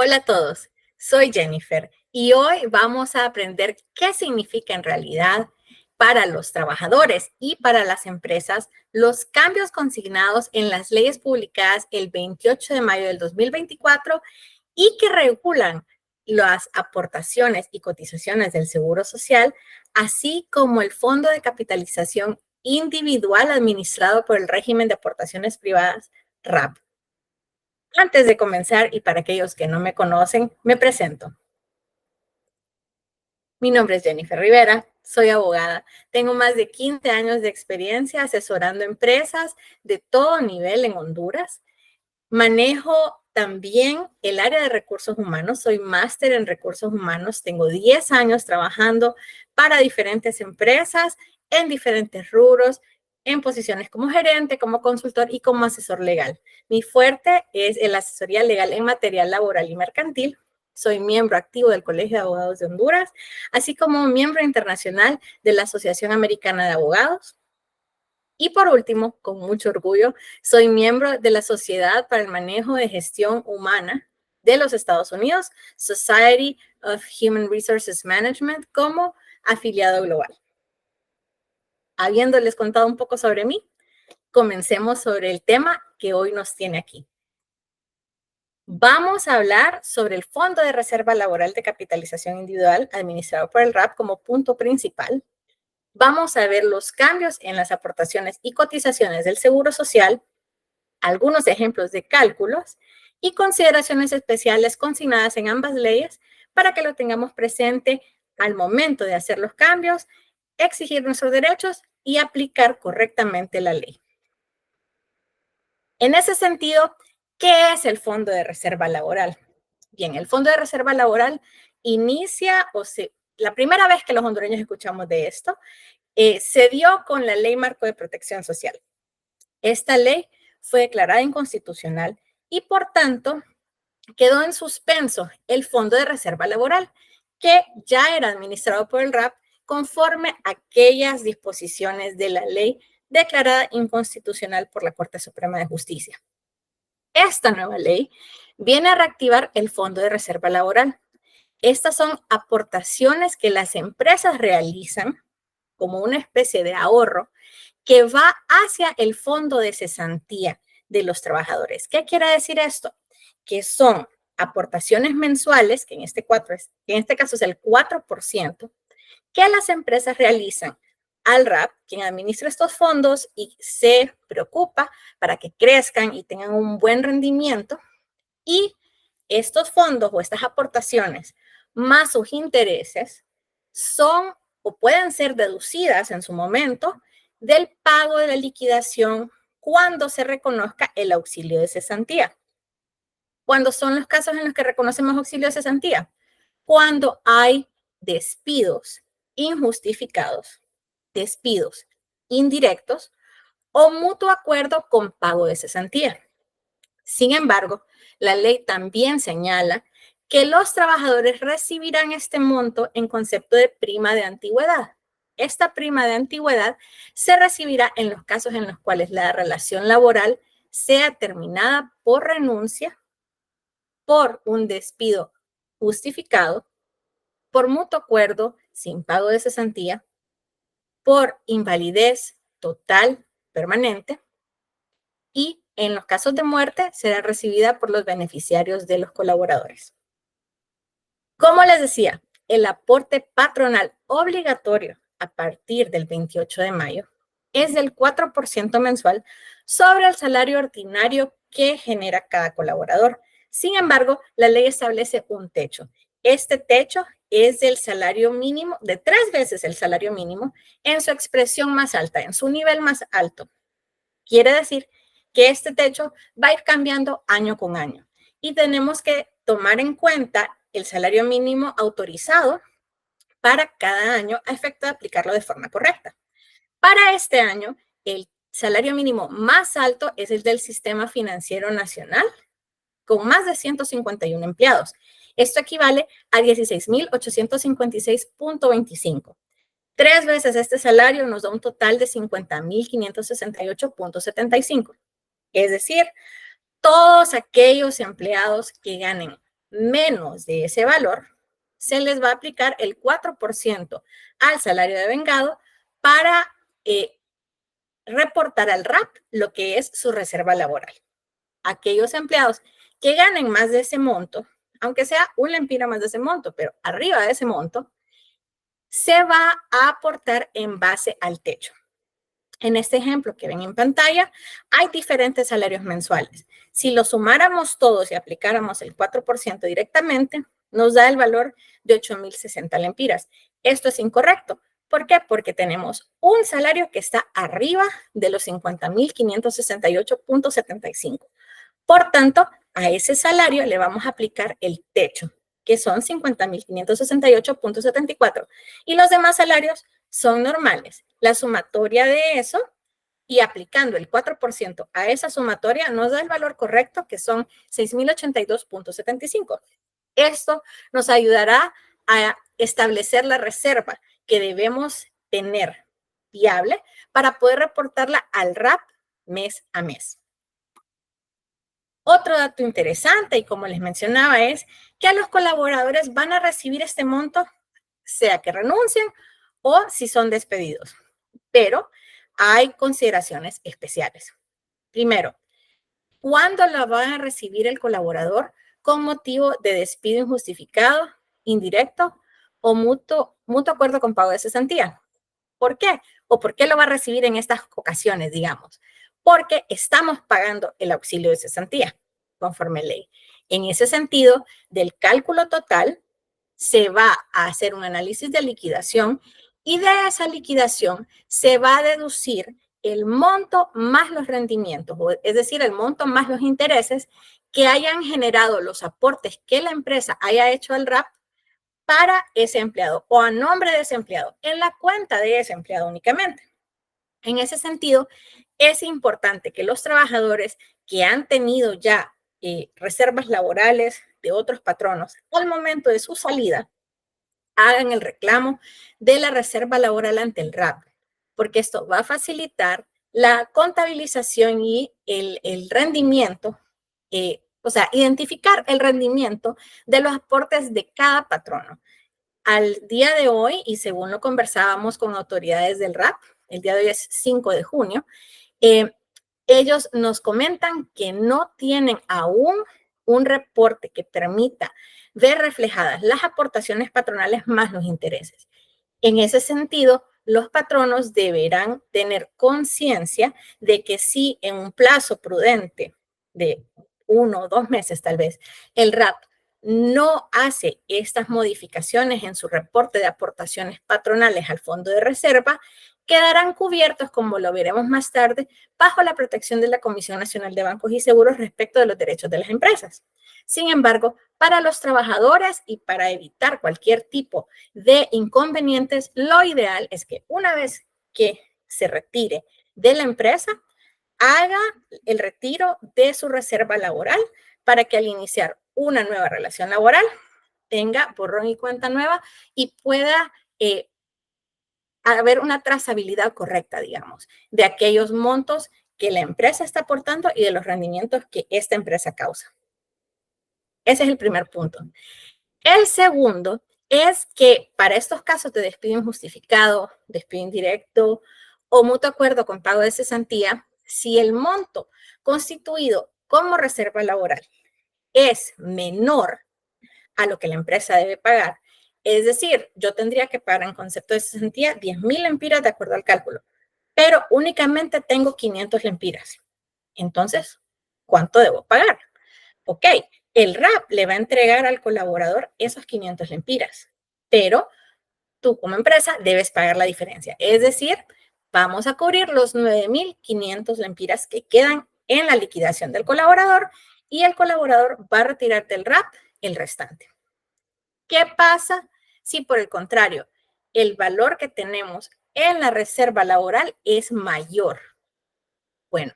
Hola a todos, soy Jennifer y hoy vamos a aprender qué significa en realidad para los trabajadores y para las empresas los cambios consignados en las leyes publicadas el 28 de mayo del 2024 y que regulan las aportaciones y cotizaciones del Seguro Social, así como el Fondo de Capitalización Individual administrado por el régimen de aportaciones privadas RAP. Antes de comenzar, y para aquellos que no me conocen, me presento. Mi nombre es Jennifer Rivera, soy abogada. Tengo más de 15 años de experiencia asesorando empresas de todo nivel en Honduras. Manejo también el área de recursos humanos. Soy máster en recursos humanos. Tengo 10 años trabajando para diferentes empresas en diferentes rubros, en posiciones como gerente, como consultor y como asesor legal. Mi fuerte es la asesoría legal en materia laboral y mercantil. Soy miembro activo del Colegio de Abogados de Honduras, así como miembro internacional de la Asociación Americana de Abogados. Y por último, con mucho orgullo, soy miembro de la Sociedad para el Manejo de Gestión Humana de los Estados Unidos, Society of Human Resources Management, como afiliado global. Habiéndoles contado un poco sobre mí, comencemos sobre el tema que hoy nos tiene aquí. Vamos a hablar sobre el Fondo de Reserva Laboral de Capitalización Individual administrado por el RAP como punto principal. Vamos a ver los cambios en las aportaciones y cotizaciones del Seguro Social, algunos ejemplos de cálculos y consideraciones especiales consignadas en ambas leyes para que lo tengamos presente al momento de hacer los cambios, exigir nuestros derechos y aplicar correctamente la ley. En ese sentido, ¿qué es el Fondo de Reserva Laboral? Bien, el Fondo de Reserva Laboral la primera vez que los hondureños escuchamos de esto, se dio con la Ley Marco de Protección Social. Esta ley fue declarada inconstitucional y, por tanto, quedó en suspenso el Fondo de Reserva Laboral, que ya era administrado por el RAP conforme a aquellas disposiciones de la ley declarada inconstitucional por la Corte Suprema de Justicia. Esta nueva ley viene a reactivar el Fondo de Reserva Laboral. Estas son aportaciones que las empresas realizan como una especie de ahorro que va hacia el fondo de cesantía de los trabajadores. ¿Qué quiere decir esto? Que son aportaciones mensuales, que en este caso es el 4%, que las empresas realizan al RAP, quien administra estos fondos y se preocupa para que crezcan y tengan un buen rendimiento. Y estos fondos o estas aportaciones más sus intereses son o pueden ser deducidas en su momento del pago de la liquidación cuando se reconozca el auxilio de cesantía. ¿Cuándo son los casos en los que reconocemos auxilio de cesantía? Cuando hay despidos injustificados, despidos indirectos o mutuo acuerdo con pago de cesantía. Sin embargo, la ley también señala que los trabajadores recibirán este monto en concepto de prima de antigüedad. Esta prima de antigüedad se recibirá en los casos en los cuales la relación laboral sea terminada por renuncia, por un despido justificado, por mutuo acuerdo sin pago de cesantía, por invalidez total permanente y en los casos de muerte será recibida por los beneficiarios de los colaboradores. Como les decía, el aporte patronal obligatorio a partir del 28 de mayo es del 4% mensual sobre el salario ordinario que genera cada colaborador. Sin embargo, la ley establece un techo. Este techo es del salario mínimo, de 3 veces el salario mínimo, en su expresión más alta, en su nivel más alto. Quiere decir que este techo va a ir cambiando año con año y tenemos que tomar en cuenta el salario mínimo autorizado para cada año a efecto de aplicarlo de forma correcta. Para este año, el salario mínimo más alto es el del Sistema Financiero Nacional, con más de 151 empleados. Esto equivale a 16,856.25. 3 veces este salario nos da un total de 50,568.75. Es decir, todos aquellos empleados que ganen menos de ese valor, se les va a aplicar el 4% al salario de vengado para reportar al RAP lo que es su reserva laboral. Aquellos empleados que ganen más de ese monto, aunque sea un lempira más de ese monto, pero arriba de ese monto, se va a aportar en base al techo. En este ejemplo que ven en pantalla, hay diferentes salarios mensuales. Si lo sumáramos todos y aplicáramos el 4% directamente, nos da el valor de 8,060 lempiras. Esto es incorrecto. ¿Por qué? Porque tenemos un salario que está arriba de los 50,568.75. Por tanto, a ese salario le vamos a aplicar el techo, que son 50,568.74. Y los demás salarios son normales. La sumatoria de eso y aplicando el 4% a esa sumatoria nos da el valor correcto, que son 6,082.75. Esto nos ayudará a establecer la reserva que debemos tener viable para poder reportarla al RAP mes a mes. Otro dato interesante, y como les mencionaba, es que a los colaboradores van a recibir este monto, sea que renuncien o si son despedidos. Pero hay consideraciones especiales. Primero, ¿cuándo la va a recibir el colaborador con motivo de despido injustificado, indirecto o mutuo acuerdo con pago de cesantía? ¿Por qué? ¿O por qué lo va a recibir en estas ocasiones, digamos? Porque estamos pagando el auxilio de cesantía, conforme ley. En ese sentido, del cálculo total, se va a hacer un análisis de liquidación y de esa liquidación se va a deducir el monto más los rendimientos, es decir, el monto más los intereses que hayan generado los aportes que la empresa haya hecho al RAP para ese empleado o a nombre de ese empleado, en la cuenta de ese empleado únicamente. En ese sentido, es importante que los trabajadores que han tenido ya reservas laborales de otros patronos al momento de su salida hagan el reclamo de la reserva laboral ante el RAP, porque esto va a facilitar la contabilización y el rendimiento, o sea, identificar el rendimiento de los aportes de cada patrono. Al día de hoy, y según lo conversábamos con autoridades del RAP, el día de hoy es 5 de junio, ellos nos comentan que no tienen aún un reporte que permita ver reflejadas las aportaciones patronales más los intereses. En ese sentido, los patronos deberán tener conciencia de que si en un plazo prudente de 1 o 2 meses tal vez, el RAP no hace estas modificaciones en su reporte de aportaciones patronales al fondo de reserva, quedarán cubiertos, como lo veremos más tarde, bajo la protección de la Comisión Nacional de Bancos y Seguros respecto de los derechos de las empresas. Sin embargo, para los trabajadores y para evitar cualquier tipo de inconvenientes, lo ideal es que una vez que se retire de la empresa, haga el retiro de su reserva laboral para que al iniciar una nueva relación laboral tenga borrón y cuenta nueva y pueda haber una trazabilidad correcta, digamos, de aquellos montos que la empresa está aportando y de los rendimientos que esta empresa causa. Ese es el primer punto. El segundo es que para estos casos de despido injustificado, despido indirecto o mutuo acuerdo con pago de cesantía, si el monto constituido como reserva laboral es menor a lo que la empresa debe pagar, es decir, yo tendría que pagar en concepto de cesantía 10,000 lempiras de acuerdo al cálculo, pero únicamente tengo 500 lempiras. Entonces, ¿cuánto debo pagar? Ok, el RAP le va a entregar al colaborador esos 500 lempiras, pero tú como empresa debes pagar la diferencia. Es decir, vamos a cubrir los 9,500 lempiras que quedan en la liquidación del colaborador y el colaborador va a retirar del RAP el restante. ¿Qué pasa si por el contrario el valor que tenemos en la reserva laboral es mayor? Bueno,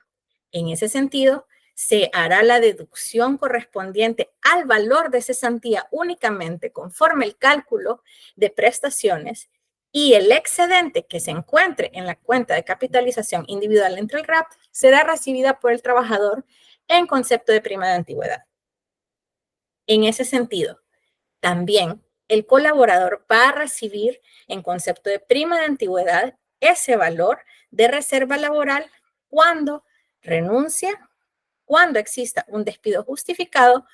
en ese sentido, se hará la deducción correspondiente al valor de cesantía únicamente conforme el cálculo de prestaciones y el excedente que se encuentre en la cuenta de capitalización individual entre el RAP será recibida por el trabajador en concepto de prima de antigüedad. En ese sentido, también el colaborador va a recibir en concepto de prima de antigüedad ese valor de reserva laboral cuando renuncia, cuando exista un despido justificado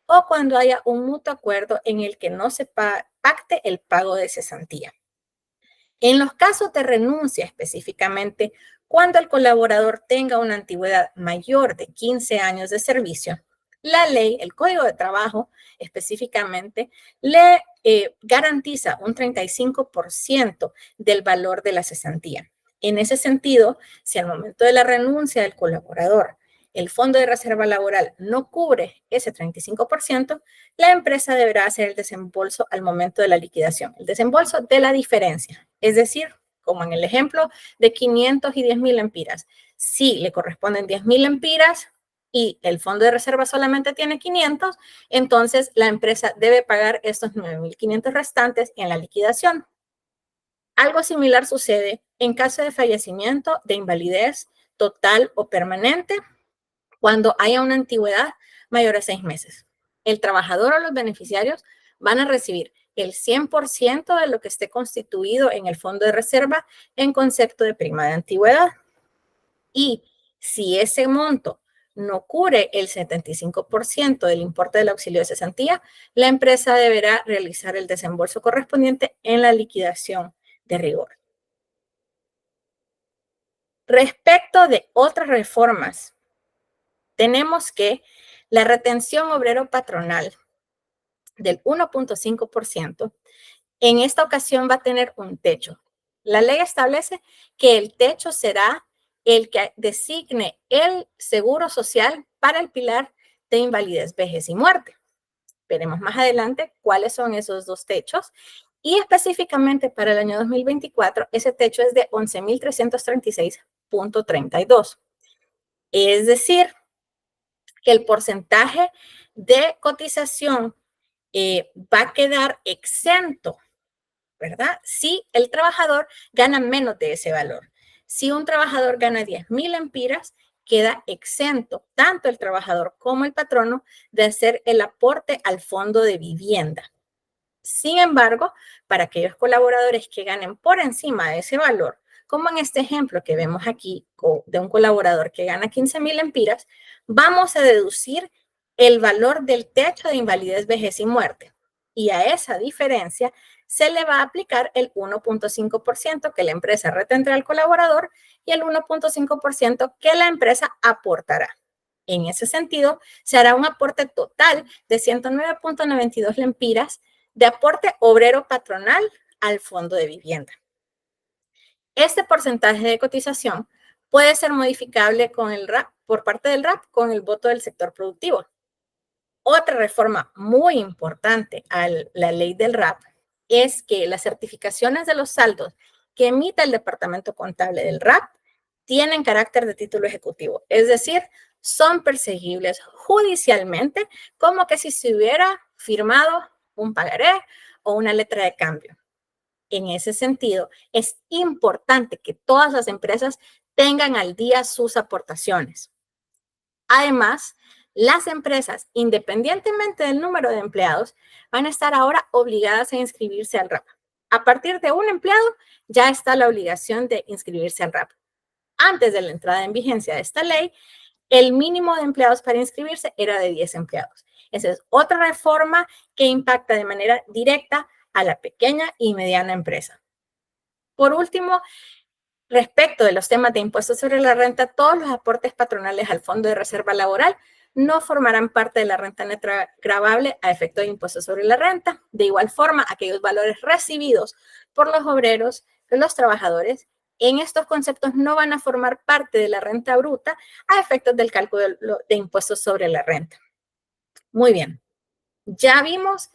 o cuando haya un mutuo acuerdo en el que no se pacte el pago de cesantía. En los casos de renuncia específicamente, cuando el colaborador tenga una antigüedad mayor de 15 años de servicio, la ley, el Código de Trabajo específicamente, le garantiza un 35% del valor de la cesantía. En ese sentido, si al momento de la renuncia del colaborador el fondo de reserva laboral no cubre ese 35%, la empresa deberá hacer el desembolso al momento de la liquidación, el desembolso de la diferencia, es decir, como en el ejemplo de 500 y 10.000 lempiras. Si le corresponden 10.000 lempiras y el fondo de reserva solamente tiene 500, entonces la empresa debe pagar estos 9.500 restantes en la liquidación. Algo similar sucede en caso de fallecimiento, de invalidez total o permanente, cuando haya una antigüedad mayor a 6 meses. El trabajador o los beneficiarios van a recibir el 100% de lo que esté constituido en el fondo de reserva en concepto de prima de antigüedad. Y si ese monto no cubre el 75% del importe del auxilio de cesantía, la empresa deberá realizar el desembolso correspondiente en la liquidación de rigor. Respecto de otras reformas, tenemos que la retención obrero patronal del 1.5%, en esta ocasión va a tener un techo. La ley establece que el techo será el que designe el seguro social para el pilar de invalidez, vejez y muerte. Veremos más adelante cuáles son esos dos techos. Y específicamente para el año 2024, ese techo es de 11.336.32. Es decir, que el porcentaje de cotización va a quedar exento, ¿verdad? Si el trabajador gana menos de ese valor. Si un trabajador gana 10.000 lempiras, queda exento tanto el trabajador como el patrono de hacer el aporte al fondo de vivienda. Sin embargo, para aquellos colaboradores que ganen por encima de ese valor, como en este ejemplo que vemos aquí de un colaborador que gana 15.000 lempiras, vamos a deducir el valor del techo de invalidez, vejez y muerte. Y a esa diferencia se le va a aplicar el 1.5% que la empresa retendrá al colaborador y el 1.5% que la empresa aportará. En ese sentido, se hará un aporte total de 109.92 lempiras de aporte obrero patronal al fondo de vivienda. Este porcentaje de cotización puede ser modificable con el RAP, por parte del RAP con el voto del sector productivo. Otra reforma muy importante a la ley del RAP es que las certificaciones de los saldos que emita el departamento contable del RAP tienen carácter de título ejecutivo, es decir, son perseguibles judicialmente como que si se hubiera firmado un pagaré o una letra de cambio. En ese sentido, es importante que todas las empresas tengan al día sus aportaciones. Además, las empresas, independientemente del número de empleados, van a estar ahora obligadas a inscribirse al RAP. A partir de un empleado, ya está la obligación de inscribirse al RAP. Antes de la entrada en vigencia de esta ley, el mínimo de empleados para inscribirse era de 10 empleados. Esa es otra reforma que impacta de manera directa a la pequeña y mediana empresa. Por último, respecto de los temas de impuestos sobre la renta, todos los aportes patronales al Fondo de Reserva Laboral no formarán parte de la renta neta gravable a efecto de impuestos sobre la renta. De igual forma, aquellos valores recibidos por los obreros, los trabajadores, en estos conceptos no van a formar parte de la renta bruta a efectos del cálculo de impuestos sobre la renta. Muy bien, ya vimos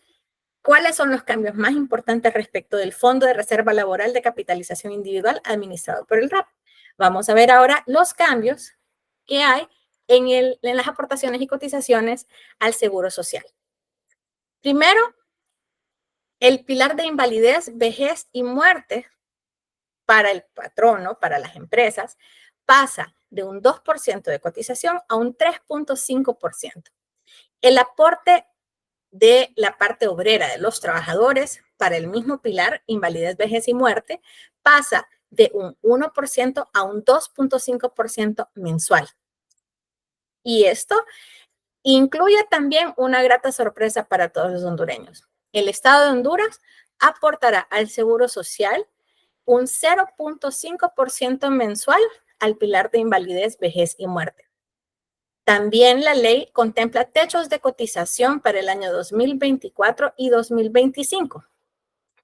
cuáles son los cambios más importantes respecto del Fondo de Reserva Laboral de Capitalización Individual administrado por el RAP. Vamos a ver ahora los cambios que hay en las aportaciones y cotizaciones al Seguro Social. Primero, el pilar de invalidez, vejez y muerte para el patrono, para las empresas, pasa de un 2% de cotización a un 3.5%. El aporte de la parte obrera de los trabajadores para el mismo pilar, invalidez, vejez y muerte, pasa de un 1% a un 2.5% mensual. Y esto incluye también una grata sorpresa para todos los hondureños. El Estado de Honduras aportará al Seguro Social un 0.5% mensual al pilar de invalidez, vejez y muerte. También la ley contempla techos de cotización para el año 2024 y 2025.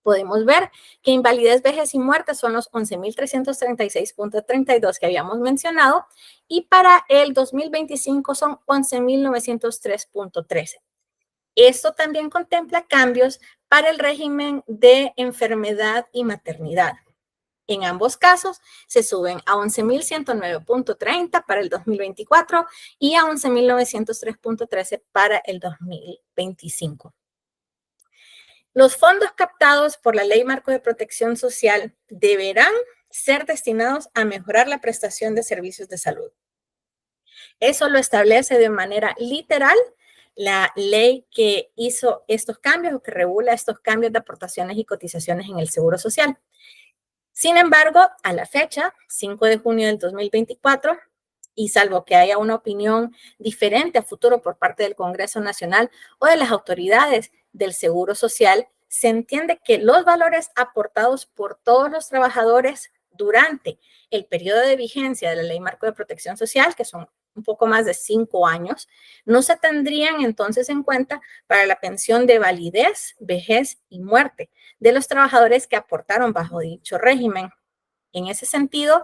Podemos ver que invalidez, vejez y muerte son los 11.336.32 que habíamos mencionado y para el 2025 son 11.903.13. Esto también contempla cambios para el régimen de enfermedad y maternidad. En ambos casos se suben a 11.109.30 para el 2024 y a 11.903.13 para el 2025. Los fondos captados por la Ley Marco de Protección Social deberán ser destinados a mejorar la prestación de servicios de salud. Eso lo establece de manera literal la ley que hizo estos cambios o que regula estos cambios de aportaciones y cotizaciones en el Seguro Social. Sin embargo, a la fecha, 5 de junio del 2024, y salvo que haya una opinión diferente a futuro por parte del Congreso Nacional o de las autoridades del Seguro Social, se entiende que los valores aportados por todos los trabajadores durante el periodo de vigencia de la Ley Marco de Protección Social, que son un poco más de 5 años, no se tendrían entonces en cuenta para la pensión de validez, vejez y muerte de los trabajadores que aportaron bajo dicho régimen. En ese sentido,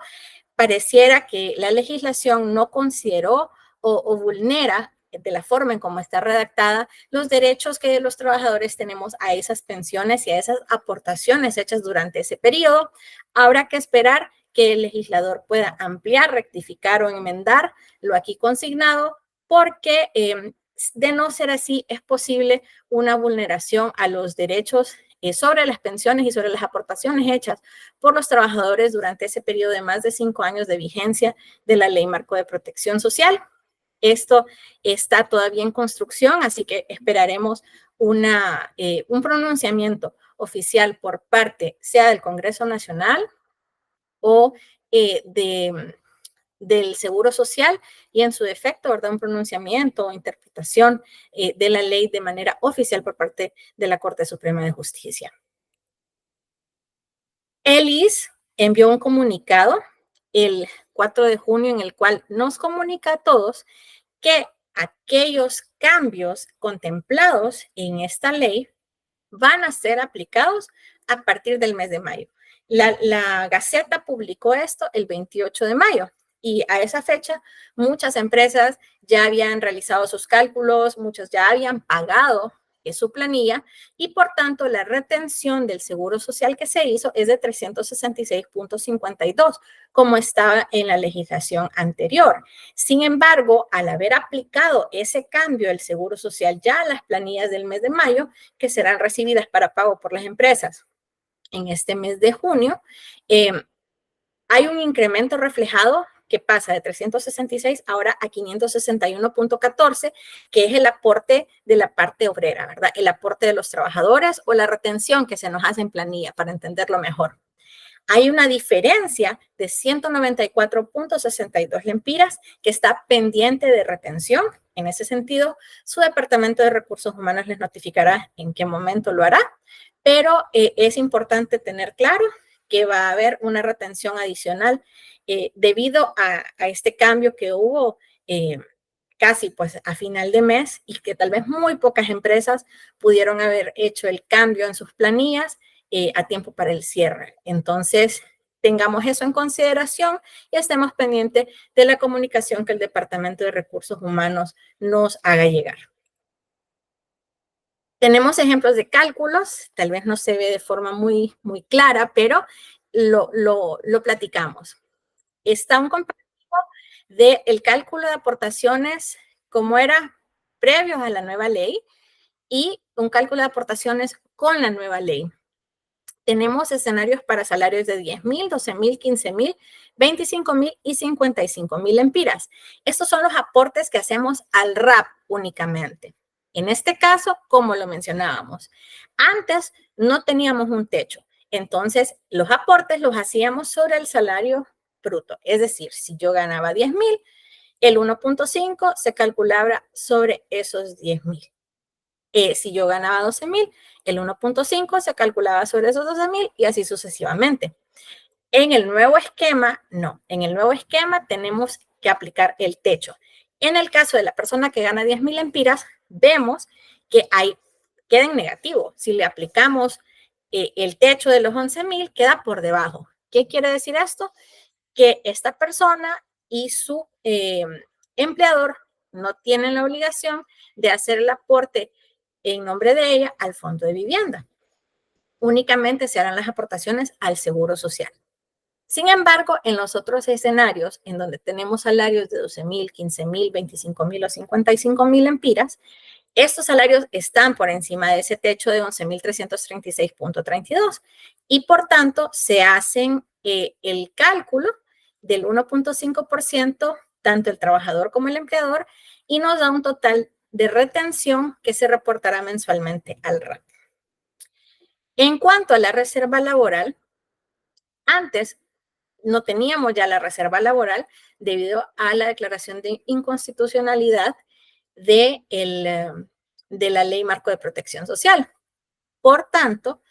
pareciera que la legislación no consideró o vulnera de la forma en cómo está redactada los derechos que los trabajadores tenemos a esas pensiones y a esas aportaciones hechas durante ese periodo. Habrá que esperar que el legislador pueda ampliar, rectificar o enmendar lo aquí consignado, porque de no ser así es posible una vulneración a los derechos sobre las pensiones y sobre las aportaciones hechas por los trabajadores durante ese periodo de más de 5 años de vigencia de la Ley Marco de Protección Social. Esto está todavía en construcción, así que esperaremos un pronunciamiento oficial por parte, sea del Congreso Nacional o del Seguro Social y en su defecto, ¿verdad? Un pronunciamiento o interpretación de la ley de manera oficial por parte de la Corte Suprema de Justicia. El ISS envió un comunicado el 4 de junio en el cual nos comunica a todos que aquellos cambios contemplados en esta ley van a ser aplicados a partir del mes de mayo. La Gaceta publicó esto el 28 de mayo y a esa fecha muchas empresas ya habían realizado sus cálculos, muchos ya habían pagado su planilla y por tanto la retención del Seguro Social que se hizo es de 366.52, como estaba en la legislación anterior. Sin embargo, al haber aplicado ese cambio del Seguro Social ya a las planillas del mes de mayo, que serán recibidas para pago por las empresas en este mes de junio, hay un incremento reflejado que pasa de 366 ahora a 561.14, que es el aporte de la parte obrera, ¿verdad? El aporte de los trabajadores o la retención que se nos hace en planilla, para entenderlo mejor. Hay una diferencia de 194.62 lempiras que está pendiente de retención. En ese sentido, su Departamento de Recursos Humanos les notificará en qué momento lo hará, pero es importante tener claro que va a haber una retención adicional debido a este cambio que hubo casi pues a final de mes y que tal vez muy pocas empresas pudieron haber hecho el cambio en sus planillas a tiempo para el cierre. Entonces, tengamos eso en consideración y estemos pendientes de la comunicación que el Departamento de Recursos Humanos nos haga llegar. Tenemos ejemplos de cálculos, tal vez no se ve de forma muy clara, pero lo platicamos. Está un comparativo del cálculo de aportaciones como era previos a la nueva ley y un cálculo de aportaciones con la nueva ley. Tenemos escenarios para salarios de 10,000, 12,000, 15,000, 25,000 y 55,000 lempiras. Estos son los aportes que hacemos al RAP únicamente. En este caso, como lo mencionábamos, antes no teníamos un techo. Entonces, los aportes los hacíamos sobre el salario bruto. Es decir, si yo ganaba 10,000, el 1.5 se calculaba sobre esos 10,000. Si yo ganaba 12,000, el 1.5 se calculaba sobre esos 12,000 y así sucesivamente. En el nuevo esquema, no. En el nuevo esquema tenemos que aplicar el techo. En el caso de la persona que gana 10,000 lempiras, vemos que queda en negativo. Si le aplicamos el techo de los 11,000, queda por debajo. ¿Qué quiere decir esto? Que esta persona y su empleador no tienen la obligación de hacer el aporte en nombre de ella al fondo de vivienda. Únicamente se harán las aportaciones al seguro social. Sin embargo, en los otros escenarios, en donde tenemos salarios de 12,000, 15,000, 25,000 o 55,000 lempiras, estos salarios están por encima de ese techo de 11,336.32 y por tanto se hacen el cálculo del 1.5%, tanto el trabajador como el empleador, y nos da un total de retención que se reportará mensualmente al RAP. En cuanto a la reserva laboral, antes no teníamos ya la reserva laboral debido a la declaración de inconstitucionalidad de la Ley Marco de Protección Social. Por tanto,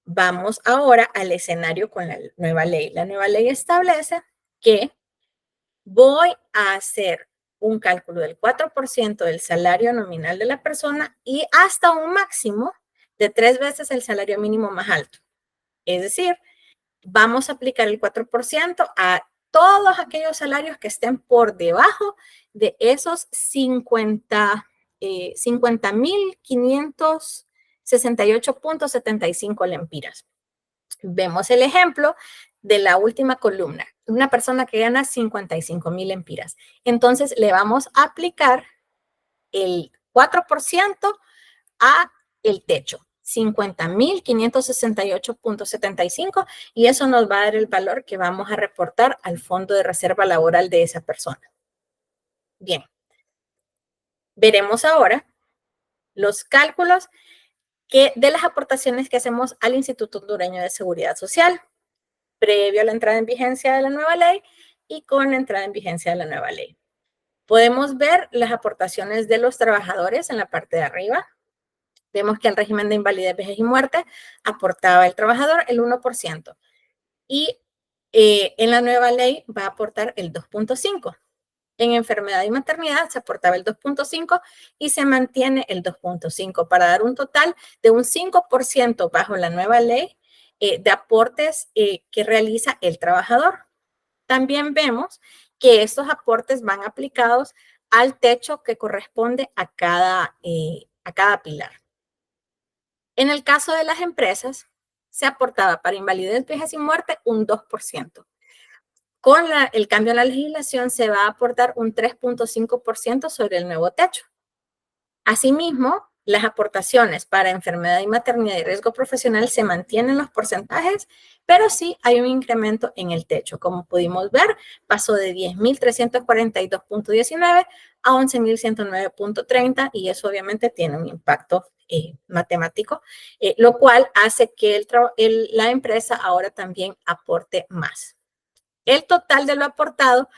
vamos ahora al escenario con la nueva ley. La nueva ley establece que voy a hacer un cálculo del 4% del salario nominal de la persona y hasta un máximo de 3 veces el salario mínimo más alto. Es decir, vamos a aplicar el 4% a todos aquellos salarios que estén por debajo de esos 50,568.75 lempiras. Vemos el ejemplo de la última columna, una persona que gana 55,000 lempiras. Entonces, le vamos a aplicar el 4% a el techo, 50,568.75, y eso nos va a dar el valor que vamos a reportar al fondo de reserva laboral de esa persona. Bien, veremos ahora los cálculos de las aportaciones que hacemos al Instituto Hondureño de Seguridad Social, previo a la entrada en vigencia de la nueva ley y con la entrada en vigencia de la nueva ley. Podemos ver las aportaciones de los trabajadores en la parte de arriba. Vemos que al régimen de invalidez, vejez y muerte aportaba el trabajador el 1% y en la nueva ley va a aportar el 2.5%. En enfermedad y maternidad se aportaba el 2.5% y se mantiene el 2.5% para dar un total de un 5% bajo la nueva ley de aportes que realiza el trabajador. También vemos que estos aportes van aplicados al techo que corresponde a cada pilar. En el caso de las empresas, se aportaba para invalidez, vejez y muerte un 2%. Con el cambio en la legislación se va a aportar un 3.5% sobre el nuevo techo. Asimismo, las aportaciones para enfermedad y maternidad y riesgo profesional se mantienen los porcentajes, pero sí hay un incremento en el techo. Como pudimos ver, pasó de 10,342.19 a 11,109.30 y eso obviamente tiene un impacto matemático, lo cual hace que la empresa ahora también aporte más. El total de lo aportado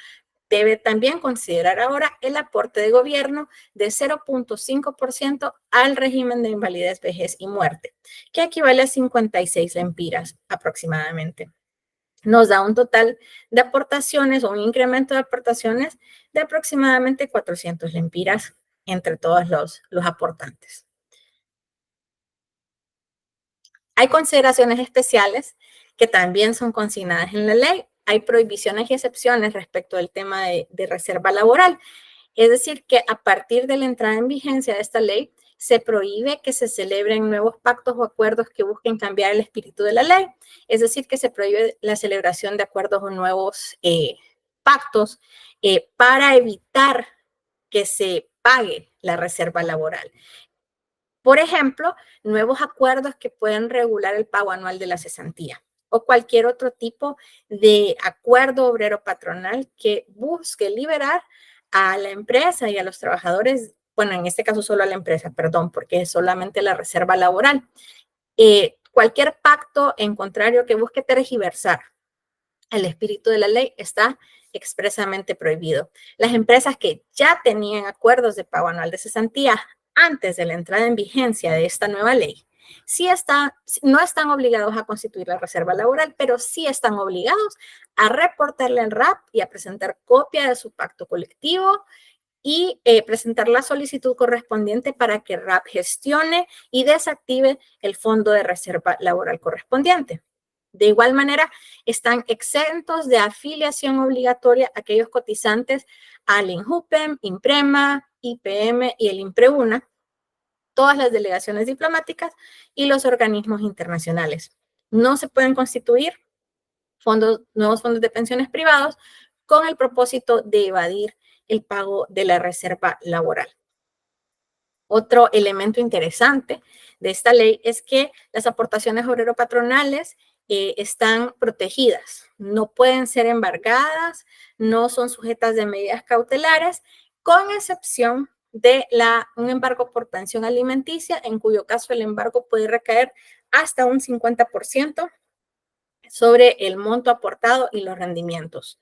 debe también considerar ahora el aporte de gobierno de 0.5% al régimen de invalidez, vejez y muerte, que equivale a 56 lempiras aproximadamente. Nos da un total de aportaciones o un incremento de aportaciones de aproximadamente 400 lempiras entre todos los aportantes. Hay consideraciones especiales que también son consignadas en la ley. Hay prohibiciones y excepciones respecto al tema de reserva laboral. Es decir, que a partir de la entrada en vigencia de esta ley, se prohíbe que se celebren nuevos pactos o acuerdos que busquen cambiar el espíritu de la ley. Es decir, que se prohíbe la celebración de acuerdos o nuevos pactos para evitar que se pague la reserva laboral. Por ejemplo, nuevos acuerdos que pueden regular el pago anual de la cesantía o cualquier otro tipo de acuerdo obrero patronal que busque liberar a la empresa y a los trabajadores bueno, en este caso solo a la empresa, perdón, porque es solamente la reserva laboral. Cualquier pacto en contrario que busque tergiversar el espíritu de la ley está expresamente prohibido. Las empresas que ya tenían acuerdos de pago anual de cesantía antes de la entrada en vigencia de esta nueva ley, no están obligados a constituir la reserva laboral, pero sí están obligados a reportarle al RAP y a presentar copia de su pacto colectivo y presentar la solicitud correspondiente para que RAP gestione y desactive el fondo de reserva laboral correspondiente. De igual manera, están exentos de afiliación obligatoria aquellos cotizantes al INJUPEM, INPREMA, IPM y el INPREUNA, todas las delegaciones diplomáticas y los organismos internacionales. No se pueden constituir nuevos fondos de pensiones privados con el propósito de evadir el pago de la reserva laboral. Otro elemento interesante de esta ley es que las aportaciones obrero-patronales están protegidas, no pueden ser embargadas, no son sujetas de medidas cautelares, con excepción de un embargo por pensión alimenticia, en cuyo caso el embargo puede recaer hasta un 50% sobre el monto aportado y los rendimientos.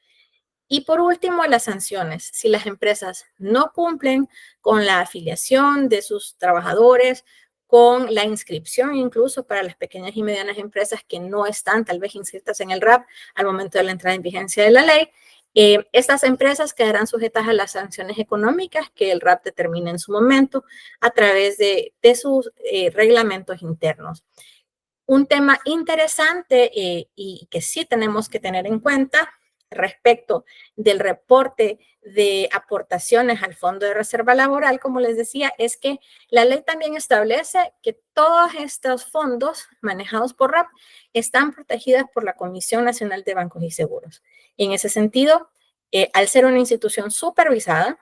Y por último, las sanciones. Si las empresas no cumplen con la afiliación de sus trabajadores, con la inscripción incluso para las pequeñas y medianas empresas que no están tal vez inscritas en el RAP al momento de la entrada en vigencia de la ley, estas empresas quedarán sujetas a las sanciones económicas que el RAP determine en su momento a través de sus reglamentos internos. Un tema interesante y que sí tenemos que tener en cuenta respecto del reporte de aportaciones al Fondo de Reserva Laboral, como les decía, es que la ley también establece que todos estos fondos manejados por RAP están protegidos por la Comisión Nacional de Bancos y Seguros. En ese sentido, al ser una institución supervisada,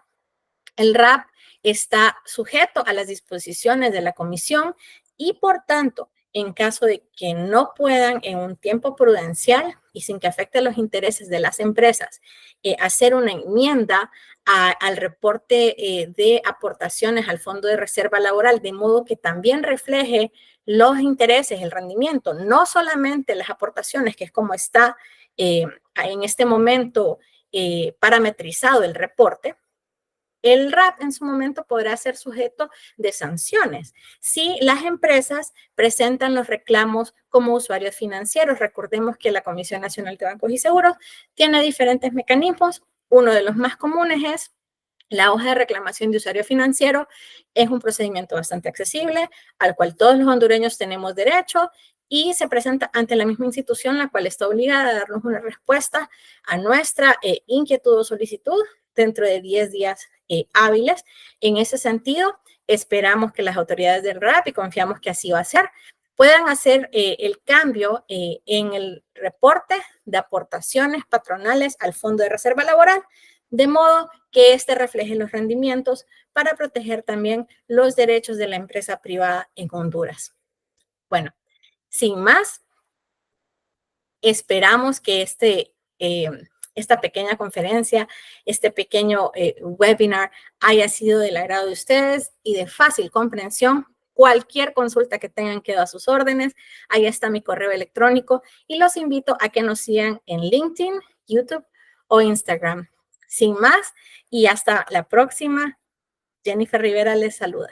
el RAP está sujeto a las disposiciones de la comisión y, por tanto, en caso de que no puedan en un tiempo prudencial y sin que afecte los intereses de las empresas, hacer una enmienda al reporte de aportaciones al Fondo de Reserva Laboral, de modo que también refleje los intereses, el rendimiento, no solamente las aportaciones, que es como está en este momento parametrizado el reporte. El RAP en su momento podrá ser sujeto de sanciones si las empresas presentan los reclamos como usuarios financieros. Recordemos que la Comisión Nacional de Bancos y Seguros tiene diferentes mecanismos. Uno de los más comunes es la hoja de reclamación de usuario financiero. Es un procedimiento bastante accesible al cual todos los hondureños tenemos derecho y se presenta ante la misma institución, la cual está obligada a darnos una respuesta a nuestra inquietud o solicitud dentro de 10 días hábiles. En ese sentido, esperamos que las autoridades del RAP, y confiamos que así va a ser, puedan hacer el cambio en el reporte de aportaciones patronales al Fondo de Reserva Laboral, de modo que este refleje los rendimientos para proteger también los derechos de la empresa privada en Honduras. Bueno, sin más, esperamos que esta pequeña conferencia, este pequeño webinar haya sido del agrado de ustedes y de fácil comprensión. Cualquier consulta que tengan quedo a sus órdenes. Ahí está mi correo electrónico y los invito a que nos sigan en LinkedIn, YouTube o Instagram. Sin más y hasta la próxima, Jennifer Rivera les saluda.